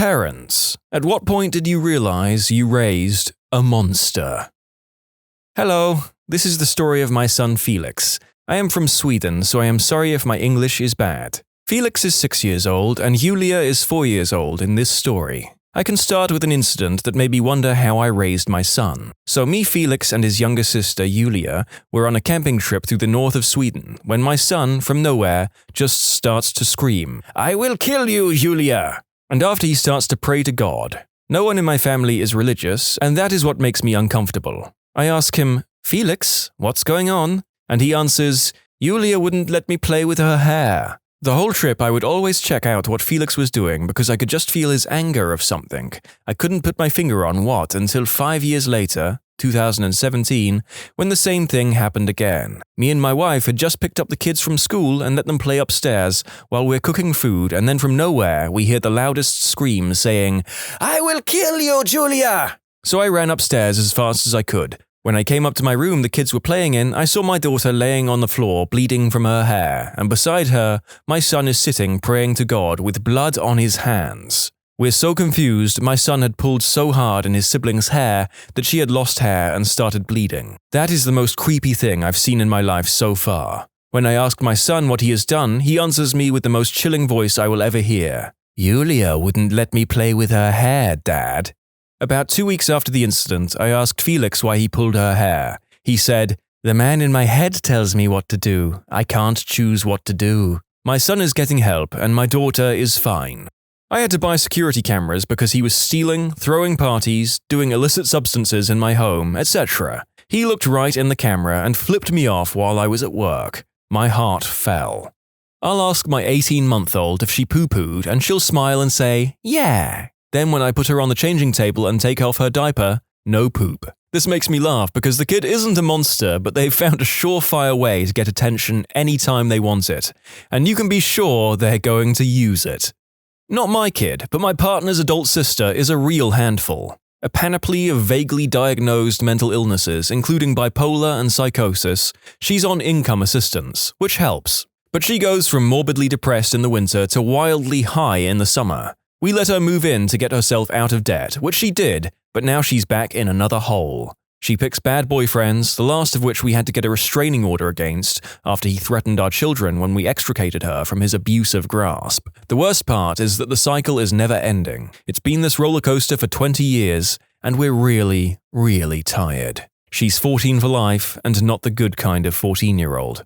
Parents, at what point did you realize you raised a monster? Hello, this is the story of my son Felix. I am from Sweden, so I am sorry if my English is bad. Felix is 6 years old and Julia is 4 years old in this story. I can start with an incident that made me wonder how I raised my son. So me, Felix, and his younger sister, Julia, were on a camping trip through the north of Sweden when my son, from nowhere, just starts to scream, "I will kill you, Julia!" And after he starts to pray to God. No one in my family is religious, and that is what makes me uncomfortable. I ask him, "Felix, what's going on?" And he answers, "Julia wouldn't let me play with her hair." The whole trip I would always check out what Felix was doing because I could just feel his anger of something. I couldn't put my finger on what until 5 years later, 2017, when the same thing happened again. Me and my wife had just picked up the kids from school and let them play upstairs while we're cooking food, and then from nowhere we hear the loudest scream saying, "I will kill you, Julia!" So I ran upstairs as fast as I could. When I came up to my room the kids were playing in, I saw my daughter laying on the floor bleeding from her hair, and beside her, my son is sitting praying to God with blood on his hands. We're so confused, my son had pulled so hard in his sibling's hair that she had lost hair and started bleeding. That is the most creepy thing I've seen in my life so far. When I ask my son what he has done, he answers me with the most chilling voice I will ever hear. "Julia wouldn't let me play with her hair, Dad." About 2 weeks after the incident, I asked Felix why he pulled her hair. He said, "The man in my head tells me what to do. I can't choose what to do." My son is getting help and my daughter is fine. I had to buy security cameras because he was stealing, throwing parties, doing illicit substances in my home, etc. He looked right in the camera and flipped me off while I was at work. My heart fell. I'll ask my 18-month-old if she poo-pooed and she'll smile and say, "Yeah." Then when I put her on the changing table and take off her diaper, no poop. This makes me laugh because the kid isn't a monster, but they've found a surefire way to get attention anytime they want it. And you can be sure they're going to use it. Not my kid, but my partner's adult sister is a real handful. A panoply of vaguely diagnosed mental illnesses, including bipolar and psychosis. She's on income assistance, which helps. But she goes from morbidly depressed in the winter to wildly high in the summer. We let her move in to get herself out of debt, which she did, but now she's back in another hole. She picks bad boyfriends, the last of which we had to get a restraining order against after he threatened our children when we extricated her from his abusive grasp. The worst part is that the cycle is never ending. It's been this roller coaster for 20 years, and we're really, really tired. She's 14 for life, and not the good kind of 14-year-old.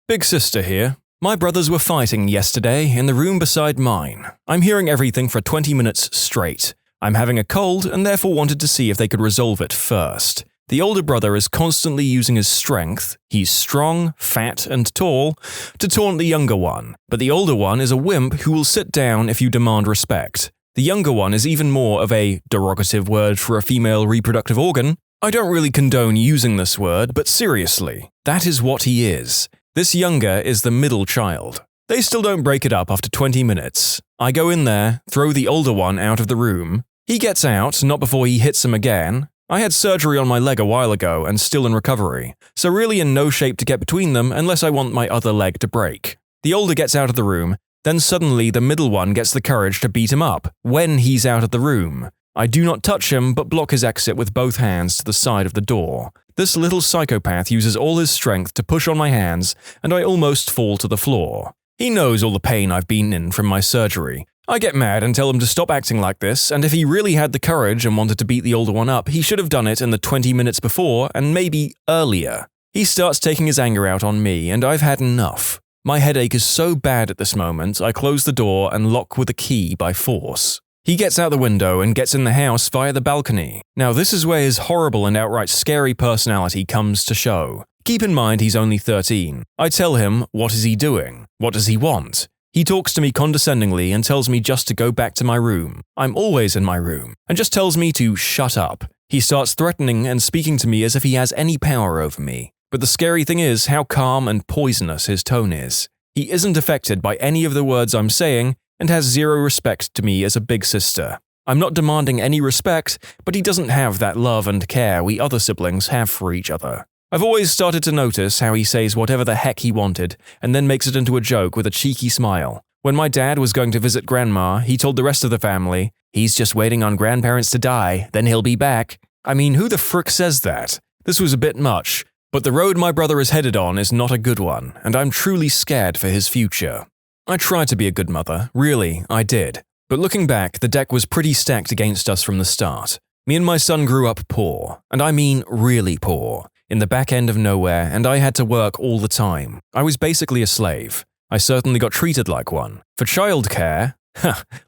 Big sister here. My brothers were fighting yesterday in the room beside mine. I'm hearing everything for 20 minutes straight. I'm having a cold and therefore wanted to see if they could resolve it first. The older brother is constantly using his strength, he's strong, fat, and tall, to taunt the younger one. But the older one is a wimp who will sit down if you demand respect. The younger one is even more of a derogative word for a female reproductive organ. I don't really condone using this word, but seriously, that is what he is. This younger is the middle child. They still don't break it up after 20 minutes. I go in there, throw the older one out of the room. He gets out, not before he hits him again. I had surgery on my leg a while ago and still in recovery, so really in no shape to get between them unless I want my other leg to break. The older gets out of the room, then suddenly the middle one gets the courage to beat him up when he's out of the room. I do not touch him but block his exit with both hands to the side of the door. This little psychopath uses all his strength to push on my hands, and I almost fall to the floor. He knows all the pain I've been in from my surgery. I get mad and tell him to stop acting like this, and if he really had the courage and wanted to beat the older one up, he should have done it in the 20 minutes before and maybe earlier. He starts taking his anger out on me, and I've had enough. My headache is so bad at this moment, I close the door and lock with a key by force. He gets out the window and gets in the house via the balcony. Now this is where his horrible and outright scary personality comes to show. Keep in mind he's only 13. I tell him, what is he doing? What does he want? He talks to me condescendingly and tells me just to go back to my room. I'm always in my room. And just tells me to shut up. He starts threatening and speaking to me as if he has any power over me. But the scary thing is how calm and poisonous his tone is. He isn't affected by any of the words I'm saying, and has zero respect to me as a big sister. I'm not demanding any respect, but he doesn't have that love and care we other siblings have for each other. I've always started to notice how he says whatever the heck he wanted, and then makes it into a joke with a cheeky smile. When my dad was going to visit Grandma, he told the rest of the family, "He's just waiting on grandparents to die, then he'll be back." I mean, who the frick says that? This was a bit much, but the road my brother is headed on is not a good one, and I'm truly scared for his future. I tried to be a good mother, really, I did. But looking back, the deck was pretty stacked against us from the start. Me and my son grew up poor, and I mean really poor, in the back end of nowhere, and I had to work all the time. I was basically a slave. I certainly got treated like one. For childcare,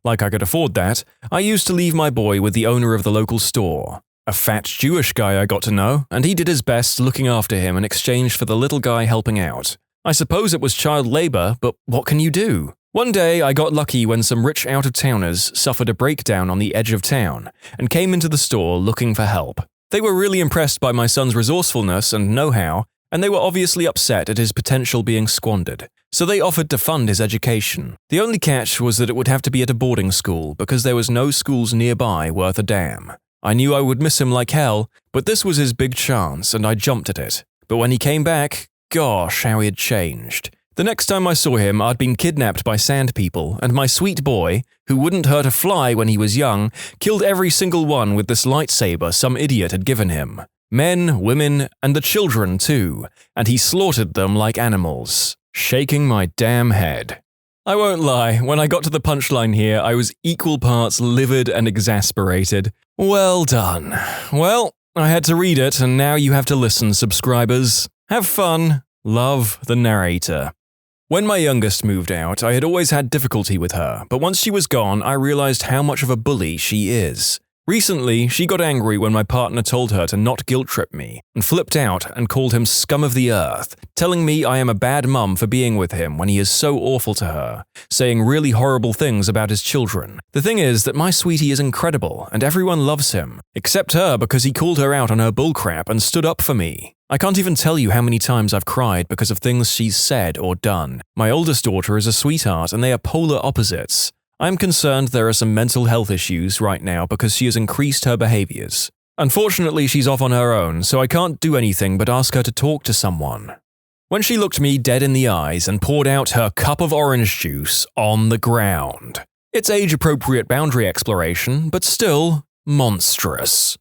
like I could afford that, I used to leave my boy with the owner of the local store. A fat Jewish guy I got to know, and he did his best looking after him in exchange for the little guy helping out. I suppose it was child labor, but what can you do? One day, I got lucky when some rich out-of-towners suffered a breakdown on the edge of town and came into the store looking for help. They were really impressed by my son's resourcefulness and know-how, and they were obviously upset at his potential being squandered, so they offered to fund his education. The only catch was that it would have to be at a boarding school because there was no schools nearby worth a damn. I knew I would miss him like hell, but this was his big chance and I jumped at it. But when he came back, gosh, how he had changed. The next time I saw him, I'd been kidnapped by sand people, and my sweet boy, who wouldn't hurt a fly when he was young, killed every single one with this lightsaber some idiot had given him. Men, women, and the children too, and he slaughtered them like animals. Shaking my damn head. I won't lie, when I got to the punchline here, I was equal parts livid and exasperated. Well done. Well, I had to read it, and now you have to listen, subscribers. Have fun. Love, the narrator. When my youngest moved out, I had always had difficulty with her, but once she was gone, I realized how much of a bully she is. Recently, she got angry when my partner told her to not guilt-trip me, and flipped out and called him scum of the earth, telling me I am a bad mum for being with him when he is so awful to her, saying really horrible things about his children. The thing is that my sweetie is incredible, and everyone loves him, except her because he called her out on her bullcrap and stood up for me. I can't even tell you how many times I've cried because of things she's said or done. My oldest daughter is a sweetheart, and they are polar opposites. I'm concerned there are some mental health issues right now because she has increased her behaviors. Unfortunately, she's off on her own, so I can't do anything but ask her to talk to someone. When she looked me dead in the eyes and poured out her cup of orange juice on the ground. It's age-appropriate boundary exploration, but still monstrous.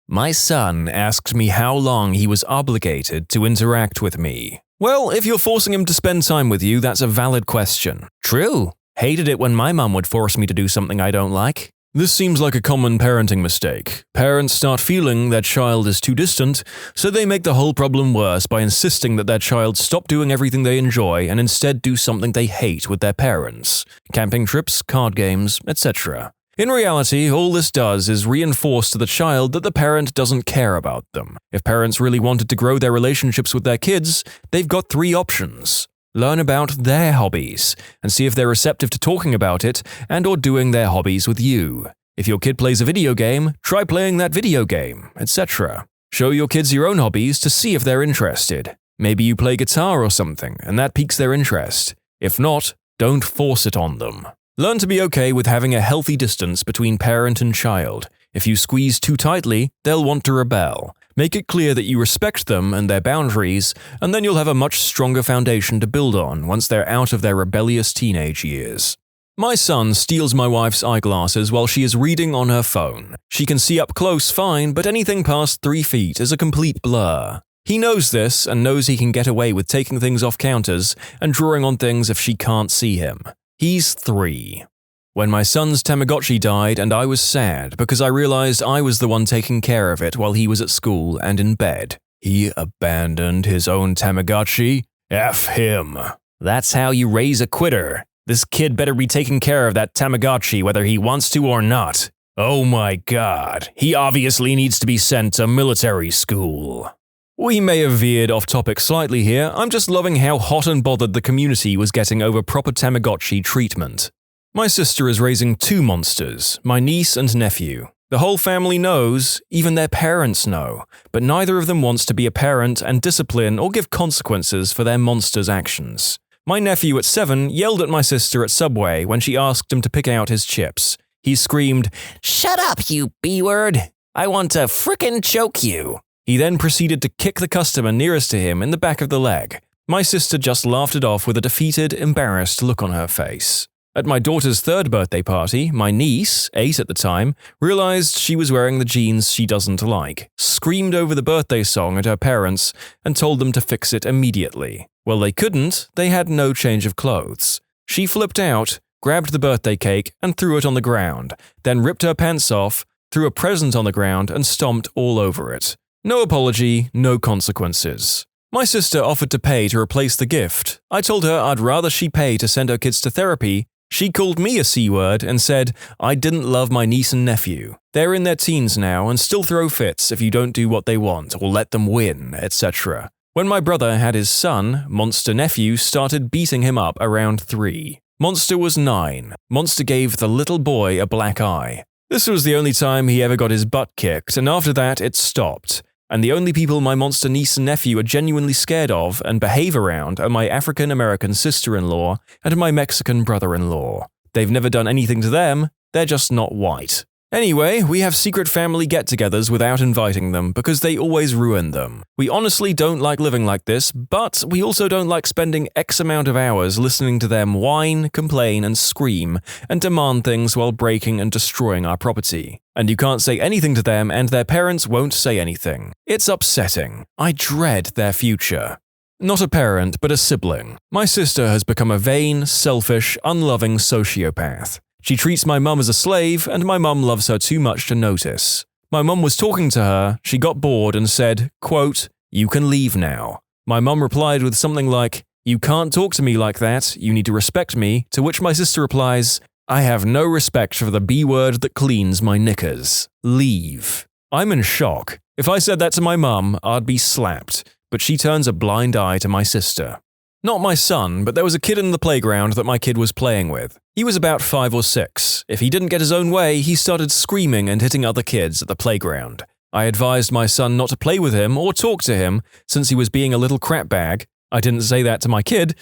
My son asked me how long he was obligated to interact with me. Well, if you're forcing him to spend time with you, that's a valid question. True. Hated it when my mum would force me to do something I don't like. This seems like a common parenting mistake. Parents start feeling their child is too distant, so they make the whole problem worse by insisting that their child stop doing everything they enjoy and instead do something they hate with their parents. Camping trips, card games, etc. In reality, all this does is reinforce to the child that the parent doesn't care about them. If parents really wanted to grow their relationships with their kids, they've got three options. Learn about their hobbies, and see if they're receptive to talking about it and/or doing their hobbies with you. If your kid plays a video game, try playing that video game, etc. Show your kids your own hobbies to see if they're interested. Maybe you play guitar or something, and that piques their interest. If not, don't force it on them. Learn to be okay with having a healthy distance between parent and child. If you squeeze too tightly, they'll want to rebel. Make it clear that you respect them and their boundaries, and then you'll have a much stronger foundation to build on once they're out of their rebellious teenage years. My son steals my wife's eyeglasses while she is reading on her phone. She can see up close fine, but anything past 3 feet is a complete blur. He knows this and knows he can get away with taking things off counters and drawing on things if she can't see him. He's 3. When my son's Tamagotchi died, and I was sad because I realized I was the one taking care of it while he was at school and in bed. He abandoned his own Tamagotchi? F him. That's how you raise a quitter. This kid better be taking care of that Tamagotchi whether he wants to or not. Oh my god, he obviously needs to be sent to military school. We may have veered off topic slightly here, I'm just loving how hot and bothered the community was getting over proper Tamagotchi treatment. My sister is raising 2 monsters, my niece and nephew. The whole family knows, even their parents know, but neither of them wants to be a parent and discipline or give consequences for their monsters' actions. My nephew at 7 yelled at my sister at Subway when she asked him to pick out his chips. He screamed, "Shut up, you B-word! I want to frickin' choke you!" He then proceeded to kick the customer nearest to him in the back of the leg. My sister just laughed it off with a defeated, embarrassed look on her face. At my daughter's third birthday party, my niece, 8 at the time, realized she was wearing the jeans she doesn't like, screamed over the birthday song at her parents, and told them to fix it immediately. Well, they couldn't, they had no change of clothes. She flipped out, grabbed the birthday cake, and threw it on the ground, then ripped her pants off, threw a present on the ground, and stomped all over it. No apology, no consequences. My sister offered to pay to replace the gift. I told her I'd rather she pay to send her kids to therapy. She called me a C-word and said I didn't love my niece and nephew. They're in their teens now and still throw fits if you don't do what they want or let them win, etc. When my brother had his son, Monster Nephew started beating him up around 3. Monster was 9. Monster gave the little boy a black eye. This was the only time he ever got his butt kicked, and after that it stopped. And the only people my monster niece and nephew are genuinely scared of and behave around are my African-American sister-in-law and my Mexican brother-in-law. They've never done anything to them, they're just not white. Anyway, we have secret family get-togethers without inviting them because they always ruin them. We honestly don't like living like this, but we also don't like spending X amount of hours listening to them whine, complain, and scream, and demand things while breaking and destroying our property. And you can't say anything to them and their parents won't say anything. It's upsetting. I dread their future. Not a parent, but a sibling. My sister has become a vain, selfish, unloving sociopath. She treats my mum as a slave, and my mum loves her too much to notice. My mum was talking to her, she got bored and said, quote, "You can leave now." My mum replied with something like, "You can't talk to me like that, you need to respect me," to which my sister replies, "I have no respect for the B-word that cleans my knickers. Leave." I'm in shock. If I said that to my mum, I'd be slapped, but she turns a blind eye to my sister. Not my son, but there was a kid in the playground that my kid was playing with. He was about 5 or 6. If he didn't get his own way, he started screaming and hitting other kids at the playground. I advised my son not to play with him or talk to him since he was being a little crapbag. I didn't say that to my kid.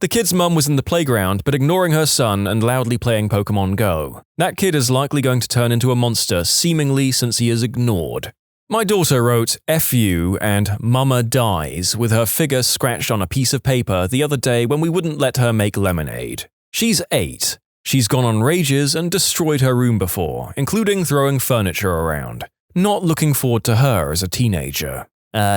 The kid's mum was in the playground but ignoring her son and loudly playing Pokemon Go. That kid is likely going to turn into a monster seemingly since he is ignored. My daughter wrote F you and Mama dies with her figure scratched on a piece of paper the other day when we wouldn't let her make lemonade. She's 8. She's gone on rages and destroyed her room before, including throwing furniture around. Not looking forward to her as a teenager.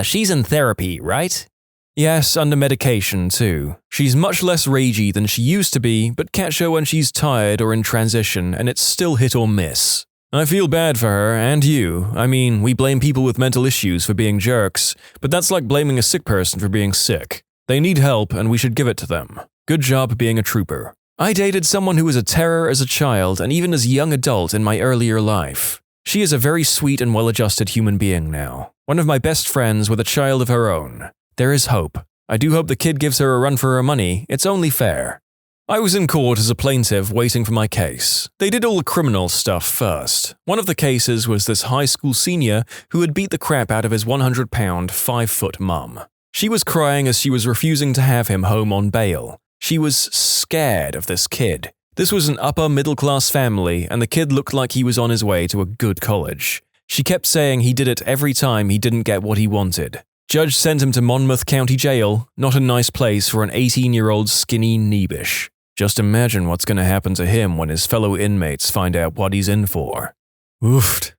She's in therapy, right? Yes, under medication too. She's much less ragey than she used to be, but catch her when she's tired or in transition and it's still hit or miss. I feel bad for her, and you. I mean, we blame people with mental issues for being jerks, but that's like blaming a sick person for being sick. They need help, and we should give it to them. Good job being a trooper. I dated someone who was a terror as a child and even as a young adult in my earlier life. She is a very sweet and well-adjusted human being now. One of my best friends with a child of her own. There is hope. I do hope the kid gives her a run for her money. It's only fair. I was in court as a plaintiff waiting for my case. They did all the criminal stuff first. One of the cases was this high school senior who had beat the crap out of his 100-pound, 5-foot mum. She was crying as she was refusing to have him home on bail. She was scared of this kid. This was an upper-middle-class family, and the kid looked like he was on his way to a good college. She kept saying he did it every time he didn't get what he wanted. Judge sent him to Monmouth County Jail, not a nice place for an 18-year-old skinny neebish. Just imagine what's going to happen to him when his fellow inmates find out what he's in for. Oofed.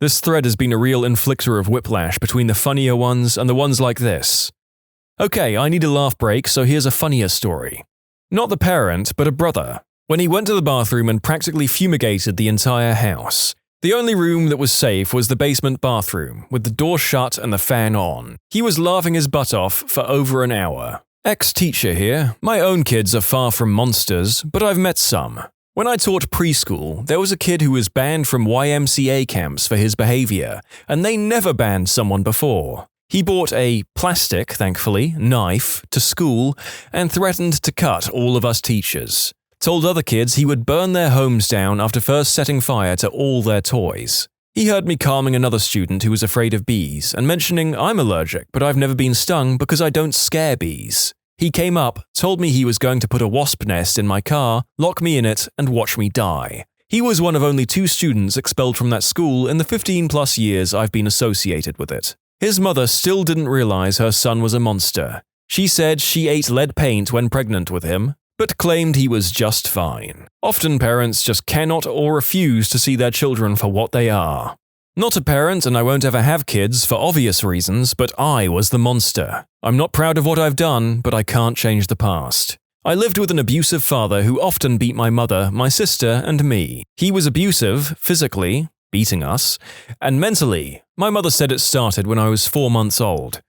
This thread has been a real inflictor of whiplash between the funnier ones and the ones like this. Okay, I need a laugh break, so here's a funnier story. Not the parent, but a brother. When he went to the bathroom and practically fumigated the entire house. The only room that was safe was the basement bathroom, with the door shut and the fan on. He was laughing his butt off for over an hour. Ex-teacher here. My own kids are far from monsters, but I've met some. When I taught preschool, there was a kid who was banned from YMCA camps for his behavior, and they never banned someone before. He brought a plastic, thankfully, knife to school and threatened to cut all of us teachers. Told other kids he would burn their homes down after first setting fire to all their toys. He heard me calming another student who was afraid of bees and mentioning I'm allergic, but I've never been stung because I don't scare bees. He came up, told me he was going to put a wasp nest in my car, lock me in it, and watch me die. He was one of only 2 students expelled from that school in the 15+ years I've been associated with it. His mother still didn't realize her son was a monster. She said she ate lead paint when pregnant with him, but claimed he was just fine. Often parents just cannot or refuse to see their children for what they are. Not a parent, and I won't ever have kids for obvious reasons, but I was the monster. I'm not proud of what I've done, but I can't change the past. I lived with an abusive father who often beat my mother, my sister, and me. He was abusive, physically, beating us, and mentally. My mother said it started when I was 4 months old.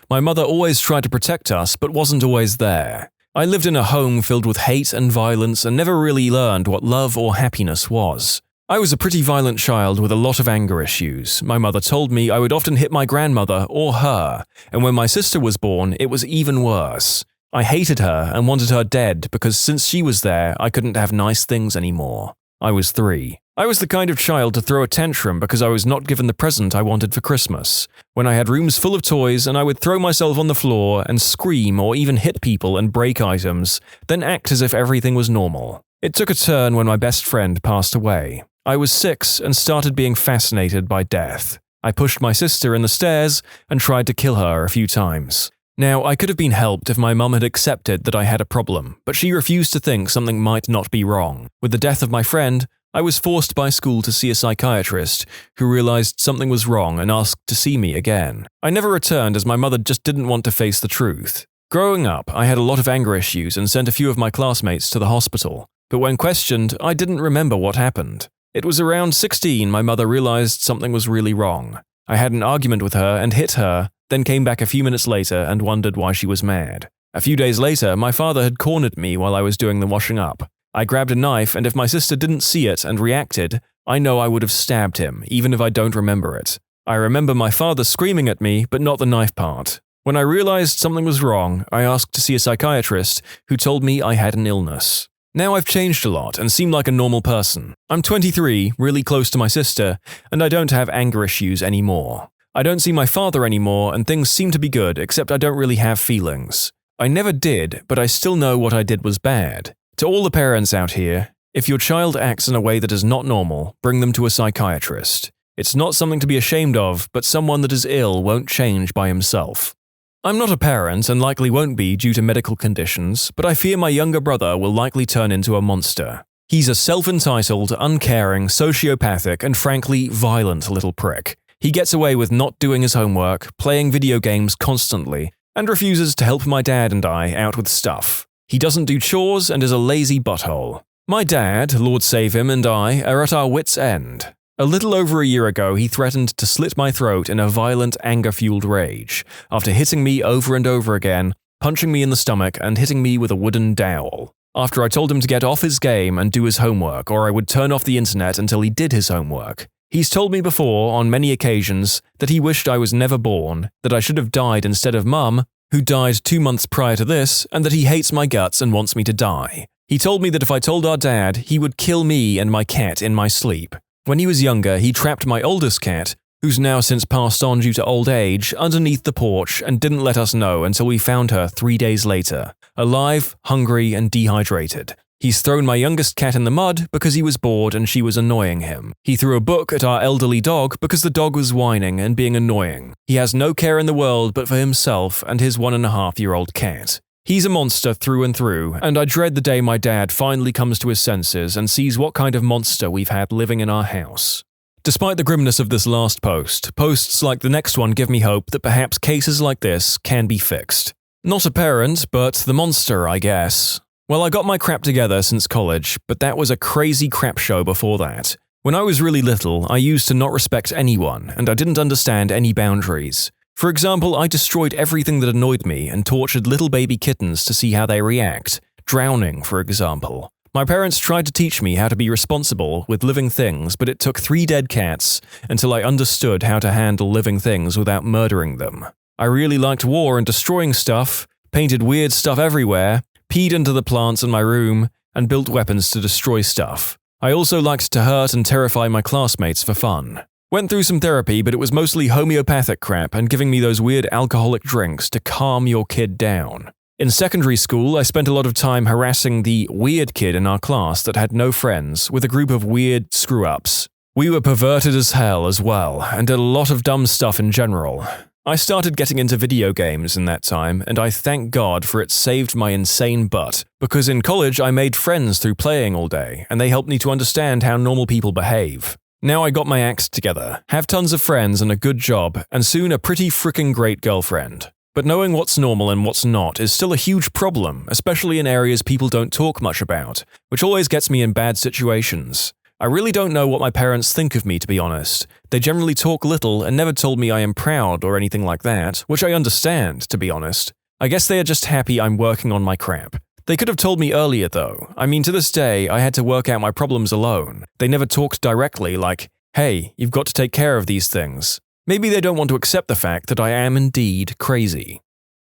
My mother always tried to protect us, but wasn't always there. I lived in a home filled with hate and violence and never really learned what love or happiness was. I was a pretty violent child with a lot of anger issues. My mother told me I would often hit my grandmother or her, and when my sister was born, it was even worse. I hated her and wanted her dead because since she was there, I couldn't have nice things anymore. I was 3. I was the kind of child to throw a tantrum because I was not given the present I wanted for Christmas. When I had rooms full of toys and I would throw myself on the floor and scream or even hit people and break items, then act as if everything was normal. It took a turn when my best friend passed away. I was 6 and started being fascinated by death. I pushed my sister in the stairs and tried to kill her a few times. Now, I could have been helped if my mum had accepted that I had a problem, but she refused to think something might not be wrong. With the death of my friend, I was forced by school to see a psychiatrist who realized something was wrong and asked to see me again. I never returned as my mother just didn't want to face the truth. Growing up, I had a lot of anger issues and sent a few of my classmates to the hospital, but when questioned, I didn't remember what happened. It was around 16 my mother realized something was really wrong. I had an argument with her and hit her, then came back a few minutes later and wondered why she was mad. A few days later, my father had cornered me while I was doing the washing up. I grabbed a knife, and if my sister didn't see it and reacted, I know I would have stabbed him, even if I don't remember it. I remember my father screaming at me, but not the knife part. When I realized something was wrong, I asked to see a psychiatrist who told me I had an illness. Now I've changed a lot and seem like a normal person. I'm 23, really close to my sister, and I don't have anger issues anymore. I don't see my father anymore, and things seem to be good, except I don't really have feelings. I never did, but I still know what I did was bad. To all the parents out here, if your child acts in a way that is not normal, bring them to a psychiatrist. It's not something to be ashamed of, but someone that is ill won't change by himself. I'm not a parent and likely won't be due to medical conditions, but I fear my younger brother will likely turn into a monster. He's a self-entitled, uncaring, sociopathic, and frankly, violent little prick. He gets away with not doing his homework, playing video games constantly, and refuses to help my dad and I out with stuff. He doesn't do chores and is a lazy butthole. My dad, Lord save him, and I are at our wits' end. A little over a year ago, he threatened to slit my throat in a violent, anger-fueled rage, after hitting me over and over again, punching me in the stomach, and hitting me with a wooden dowel. After I told him to get off his game and do his homework, or I would turn off the internet until he did his homework. He's told me before, on many occasions, that he wished I was never born, that I should have died instead of Mum, who died 2 months prior to this, and that he hates my guts and wants me to die. He told me that if I told our dad, he would kill me and my cat in my sleep. When he was younger, he trapped my oldest cat, who's now since passed on due to old age, underneath the porch and didn't let us know until we found her 3 days later, alive, hungry, and dehydrated. He's thrown my youngest cat in the mud because he was bored and she was annoying him. He threw a book at our elderly dog because the dog was whining and being annoying. He has no care in the world but for himself and his 1.5-year-old cat. He's a monster through and through, and I dread the day my dad finally comes to his senses and sees what kind of monster we've had living in our house. Despite the grimness of this last post, posts like the next one give me hope that perhaps cases like this can be fixed. Not a parent, but the monster, I guess. Well, I got my crap together since college, but that was a crazy crap show before that. When I was really little, I used to not respect anyone, and I didn't understand any boundaries. For example, I destroyed everything that annoyed me and tortured little baby kittens to see how they react. Drowning, for example. My parents tried to teach me how to be responsible with living things, but it took 3 dead cats until I understood how to handle living things without murdering them. I really liked war and destroying stuff, painted weird stuff everywhere, peed into the plants in my room, and built weapons to destroy stuff. I also liked to hurt and terrify my classmates for fun. Went through some therapy, but it was mostly homeopathic crap and giving me those weird alcoholic drinks to calm your kid down. In secondary school, I spent a lot of time harassing the weird kid in our class that had no friends with a group of weird screw-ups. We were perverted as hell as well, and did a lot of dumb stuff in general. I started getting into video games in that time, and I thank God for it saved my insane butt, because in college I made friends through playing all day, and they helped me to understand how normal people behave. Now I got my act together, have tons of friends and a good job, and soon a pretty frickin' great girlfriend. But knowing what's normal and what's not is still a huge problem, especially in areas people don't talk much about, which always gets me in bad situations. I really don't know what my parents think of me, to be honest. They generally talk little and never told me I am proud or anything like that, which I understand, to be honest. I guess they are just happy I'm working on my crap. They could have told me earlier, though. I mean, to this day, I had to work out my problems alone. They never talked directly like, hey, you've got to take care of these things. Maybe they don't want to accept the fact that I am indeed crazy.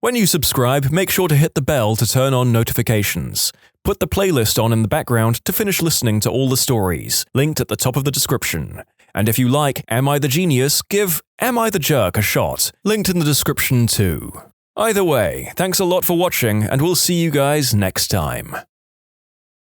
When you subscribe, make sure to hit the bell to turn on notifications. Put the playlist on in the background to finish listening to all the stories, linked at the top of the description. And if you like Am I the Genius, give Am I the Jerk a shot, linked in the description too. Either way, thanks a lot for watching, and we'll see you guys next time.